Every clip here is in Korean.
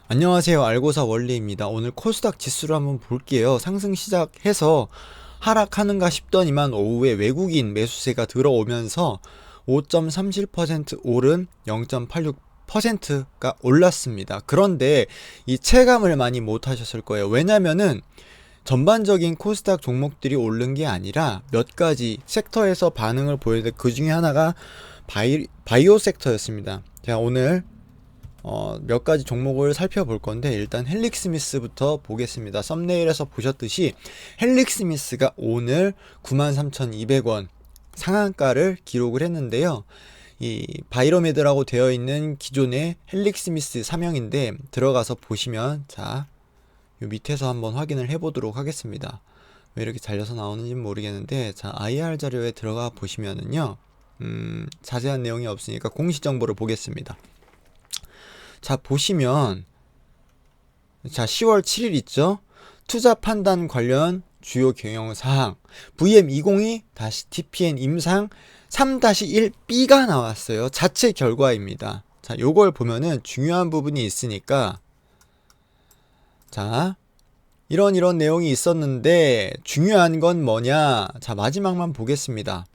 안녕하세요. 알고사 원리입니다. 오늘 코스닥 지수를 한번 볼게요. 상승 시작해서 하락하는가 싶더니만 오후에 외국인 매수세가 들어오면서 5.37% 오른 0.86%가 올랐습니다. 그런데 이 체감을 많이 못 하셨을 거예요. 왜냐면은 전반적인 코스닥 종목들이 오른 게 아니라 몇 가지 섹터에서 반응을 보였는데 그 중에 하나가 바이오 섹터였습니다. 제가 오늘 몇 가지 종목을 살펴볼 건데 일단 헬릭스미스부터 보겠습니다. 썸네일에서 보셨듯이 헬릭스미스가 오늘 93,200원 상한가를 기록을 했는데요. 이 바이로메드라고 되어 있는 기존의 헬릭스미스 사명인데 들어가서 보시면 자, 요 밑에서 한번 확인을 해 보도록 하겠습니다. 왜 이렇게 잘려서 나오는지 모르겠는데 자, IR 자료에 들어가 보시면은요. 자세한 내용이 없으니까 공식 정보를 보겠습니다. 자, 보시면 자 10월 7일 있죠. 투자 판단 관련 주요 경영사항 VM2022-TPN 임상 3-1B가 나왔어요. 자체 결과입니다. 자, 요걸 보면은 중요한 부분이 있으니까 자, 이런 내용이 있었는데 중요한 건 뭐냐? 자, 마지막만 보겠습니다.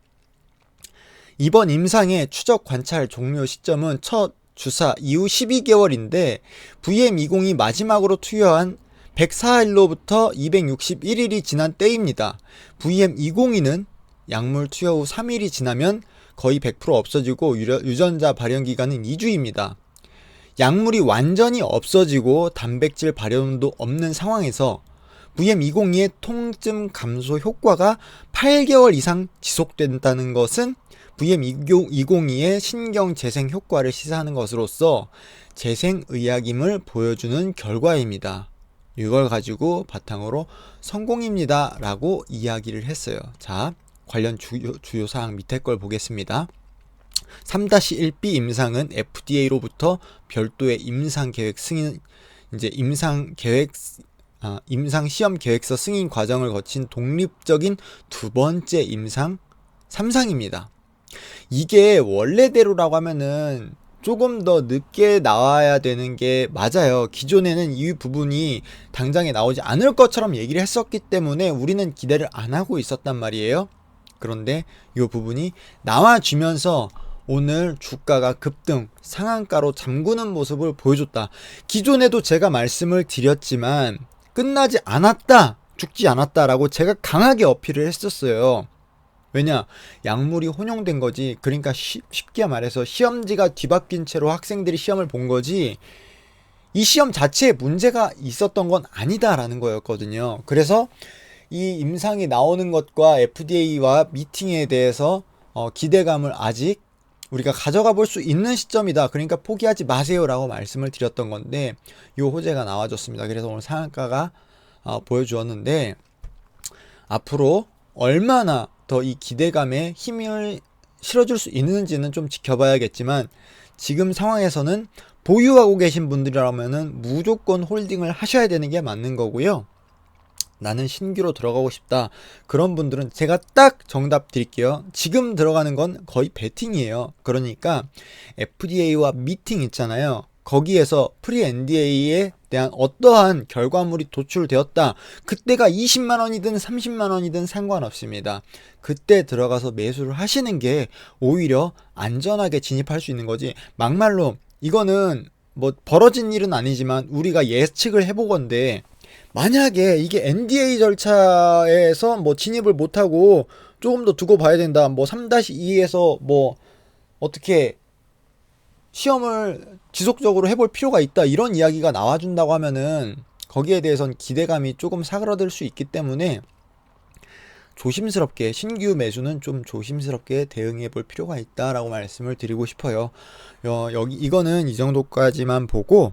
이번 임상의 추적 관찰 종료 시점은 첫 주사 이후 12개월인데 VM20이 마지막으로 투여한 104일로부터 261일이 지난 때입니다. VM202는 약물 투여 후 3일이 지나면 거의 100% 없어지고 유전자 발현 기간은 2주입니다. 약물이 완전히 없어지고 단백질 발현도 없는 상황에서 VM202의 통증 감소 효과가 8개월 이상 지속된다는 것은 VM202의 신경 재생 효과를 시사하는 것으로서 재생의학임을 보여주는 결과입니다. 이걸 가지고 바탕으로 성공입니다 라고 이야기를 했어요. 자, 관련 주요 사항 밑에 걸 보겠습니다. 3-1B 임상은 FDA로부터 별도의 임상 계획 승인, 임상 시험 계획서 승인 과정을 거친 독립적인 두 번째 임상 3상입니다. 이게 원래대로라고 하면은 조금 더 늦게 나와야 되는 게 맞아요. 기존에는 이 부분이 당장에 나오지 않을 것처럼 얘기를 했었기 때문에 우리는 기대를 안 하고 있었단 말이에요. 그런데 이 부분이 나와주면서 오늘 주가가 급등 상한가로 잠그는 모습을 보여줬다. 기존에도 제가 말씀을 드렸지만 끝나지 않았다, 죽지 않았다라고 제가 강하게 어필을 했었어요. 왜냐, 약물이 혼용된 거지. 그러니까 쉽게 말해서 시험지가 뒤바뀐 채로 학생들이 시험을 본 거지 이 시험 자체에 문제가 있었던 건 아니다라는 거였거든요. 그래서 이 임상이 나오는 것과 FDA와 미팅에 대해서 기대감을 아직 우리가 가져가 볼 수 있는 시점이다. 그러니까 포기하지 마세요 라고 말씀을 드렸던 건데 이 호재가 나와줬습니다. 그래서 오늘 상한가가 보여주었는데 앞으로 얼마나 더 이 기대감에 힘을 실어줄 수 있는지는 좀 지켜봐야겠지만 지금 상황에서는 보유하고 계신 분들이라면은 무조건 홀딩을 하셔야 되는 게 맞는 거고요. 나는 신규로 들어가고 싶다. 그런 분들은 제가 딱 정답 드릴게요. 지금 들어가는 건 거의 베팅이에요. 그러니까 FDA와 미팅 있잖아요. 거기에서 프리 NDA에 대한 어떠한 결과물이 도출되었다. 그때가 20만원이든 30만원이든 상관없습니다. 그때 들어가서 매수를 하시는 게 오히려 안전하게 진입할 수 있는 거지. 막말로 이거는 뭐 벌어진 일은 아니지만 우리가 예측을 해보건데 만약에 이게 NDA 절차에서 뭐 진입을 못하고 조금 더 두고 봐야 된다. 뭐 3-2에서 뭐 어떻게 시험을 지속적으로 해볼 필요가 있다. 이런 이야기가 나와준다고 하면은 거기에 대해선 기대감이 조금 사그라들 수 있기 때문에 조심스럽게 신규 매수는 좀 조심스럽게 대응해 볼 필요가 있다라고 말씀을 드리고 싶어요. 이거는 이 정도까지만 보고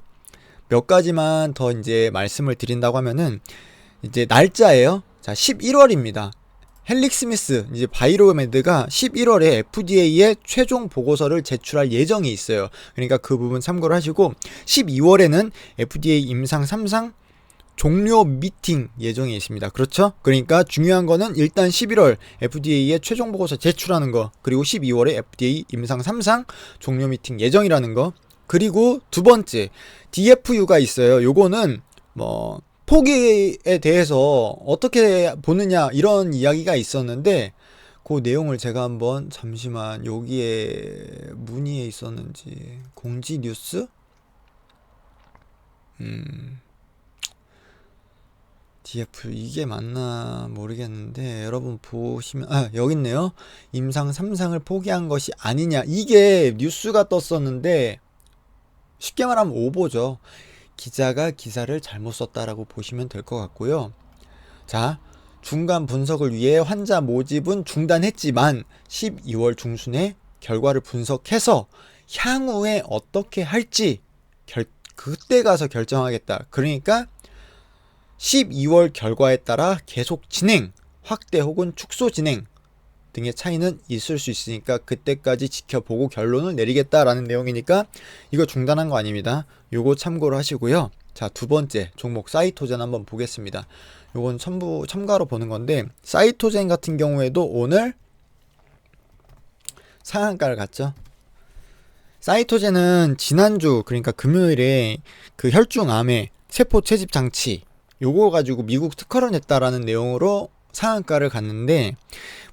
몇 가지만 더 이제 말씀을 드린다고 하면은 이제 날짜예요. 자, 11월입니다. 헬릭스미스 이제 바이로메드가 11월에 FDA에 최종 보고서를 제출할 예정이 있어요. 그러니까 그 부분 참고를 하시고 12월에는 FDA 임상 3상 종료 미팅 예정이 있습니다. 그렇죠? 그러니까 중요한 거는 일단 11월 FDA에 최종 보고서 제출하는 거, 그리고 12월에 FDA 임상 3상 종료 미팅 예정이라는 거, 그리고 두 번째 DFU가 있어요. 요거는 뭐 포기에 대해서 어떻게 보느냐 이런 이야기가 있었는데 그 내용을 제가 한번 잠시만 여기에 문의에 있었는지 공지 뉴스 DF 이게 맞나 모르겠는데 여러분 보시면 여기 있네요. 임상 3상을 포기한 것이 아니냐 이게 뉴스가 떴었는데 쉽게 말하면 오보죠. 기자가 기사를 잘못 썼다라고 보시면 될 것 같고요. 자, 중간 분석을 위해 환자 모집은 중단했지만 12월 중순에 결과를 분석해서 향후에 어떻게 할지 그때 가서 결정하겠다. 그러니까 12월 결과에 따라 계속 진행, 확대 혹은 축소 진행 등의 차이는 있을 수 있으니까 그때까지 지켜보고 결론을 내리겠다라는 내용이니까 이거 중단한 거 아닙니다. 요거 참고로 하시고요. 자, 두 번째 종목 사이토젠 한번 보겠습니다. 요건 첨가로 보는 건데 사이토젠 같은 경우에도 오늘 상한가를 갔죠. 사이토젠은 지난주 그러니까 금요일에 그 혈중암의 세포 채집 장치 요거 가지고 미국 특허를 냈다라는 내용으로 상한가를 갔는데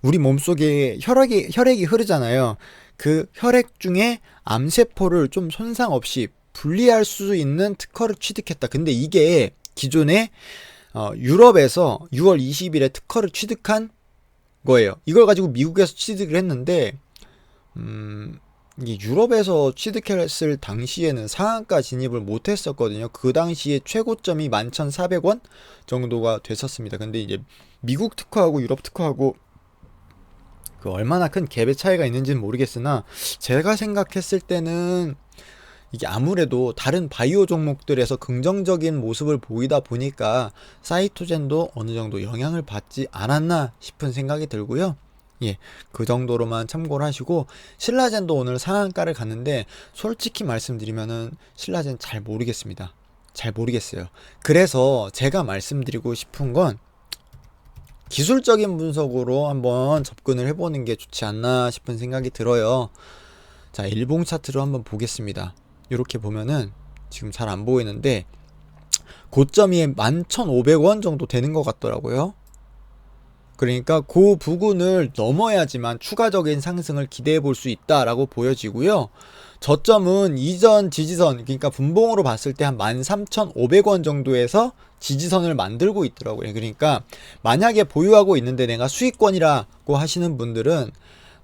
우리 몸속에 혈액이 흐르잖아요. 그 혈액 중에 암세포를 좀 손상 없이 분리할 수 있는 특허를 취득했다. 근데 이게 기존에 유럽에서 6월 20일에 특허를 취득한 거예요. 이걸 가지고 미국에서 취득을 했는데 이게 유럽에서 취득했을 당시에는 상한가 진입을 못했었거든요. 그 당시에 최고점이 11,400원 정도가 됐었습니다. 근데 이제 미국 특허하고 유럽 특허하고 그 얼마나 큰 갭의 차이가 있는지는 모르겠으나 제가 생각했을 때는 이게 아무래도 다른 바이오 종목들에서 긍정적인 모습을 보이다 보니까 사이토젠도 어느 정도 영향을 받지 않았나 싶은 생각이 들고요. 예, 그 정도로만 참고를 하시고 신라젠도 오늘 상한가를 갔는데 솔직히 말씀드리면은 신라젠 잘 모르겠습니다. 잘 모르겠어요. 그래서 제가 말씀드리고 싶은 건 기술적인 분석으로 한번 접근을 해보는 게 좋지 않나 싶은 생각이 들어요. 자, 일봉 차트로 한번 보겠습니다. 이렇게 보면은 지금 잘 안 보이는데 고점이 11,500원 정도 되는 것 같더라고요. 그러니까 그 부근을 넘어야지만 추가적인 상승을 기대해 볼 수 있다라고 보여지고요. 저점은 이전 지지선 그러니까 분봉으로 봤을 때 한 13,500원 정도에서 지지선을 만들고 있더라고요. 그러니까 만약에 보유하고 있는데 내가 수익권이라고 하시는 분들은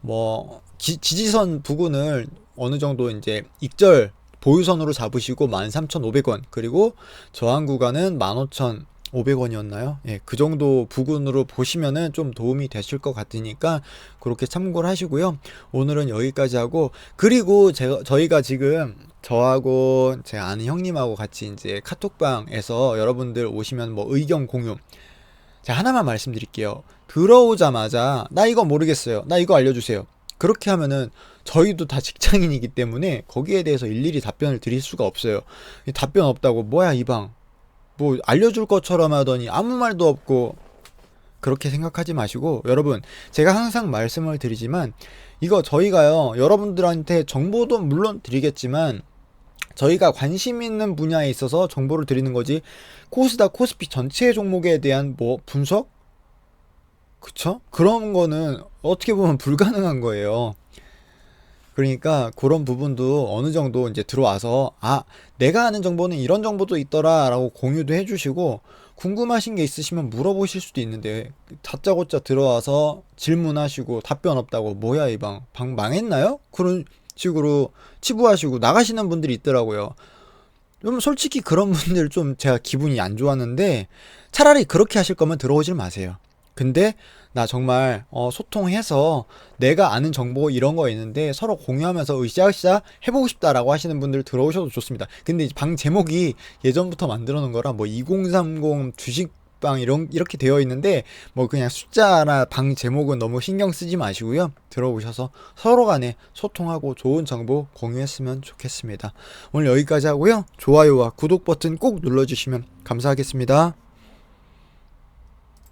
뭐 지지선 부근을 어느 정도 이제 익절 보유선으로 잡으시고 13,500원 그리고 저항 구간은 15,500원이었나요? 예, 그 정도 부근으로 보시면은 좀 도움이 되실 것 같으니까 그렇게 참고를 하시고요. 오늘은 여기까지 하고 그리고 저희가 지금 저하고 제 아는 형님하고 같이 이제 카톡방에서 여러분들 오시면 뭐 의견 공유 제가 하나만 말씀드릴게요. 들어오자마자 나 이거 모르겠어요. 나 이거 알려주세요. 그렇게 하면은 저희도 다 직장인이기 때문에 거기에 대해서 일일이 답변을 드릴 수가 없어요. 답변 없다고 뭐야 이방 뭐 알려줄 것처럼 하더니 아무 말도 없고 그렇게 생각하지 마시고 여러분 제가 항상 말씀을 드리지만 이거 저희가요 여러분들한테 정보도 물론 드리겠지만 저희가 관심 있는 분야에 있어서 정보를 드리는 거지 코스닥 코스피 전체 종목에 대한 뭐 분석? 그쵸? 그런 거는 어떻게 보면 불가능한 거예요. 그러니까 그런 부분도 어느 정도 이제 들어와서 내가 아는 정보는 이런 정보도 있더라 라고 공유도 해주시고 궁금하신 게 있으시면 물어보실 수도 있는데 다짜고짜 들어와서 질문하시고 답변 없다고 뭐야 이 방 망했나요? 그런 식으로 치부하시고 나가시는 분들이 있더라고요. 좀 솔직히 그런 분들 좀 제가 기분이 안 좋았는데 차라리 그렇게 하실 거면 들어오질 마세요. 근데 나 정말 소통해서 내가 아는 정보 이런 거 있는데 서로 공유하면서 으쌰으쌰 해보고 싶다라고 하시는 분들 들어오셔도 좋습니다. 근데 방 제목이 예전부터 만들어 놓은 거라 뭐 2030 주식방 이렇게 되어 있는데 뭐 그냥 숫자나 방 제목은 너무 신경 쓰지 마시고요. 들어오셔서 서로 간에 소통하고 좋은 정보 공유했으면 좋겠습니다. 오늘 여기까지 하고요. 좋아요와 구독 버튼 꼭 눌러주시면 감사하겠습니다.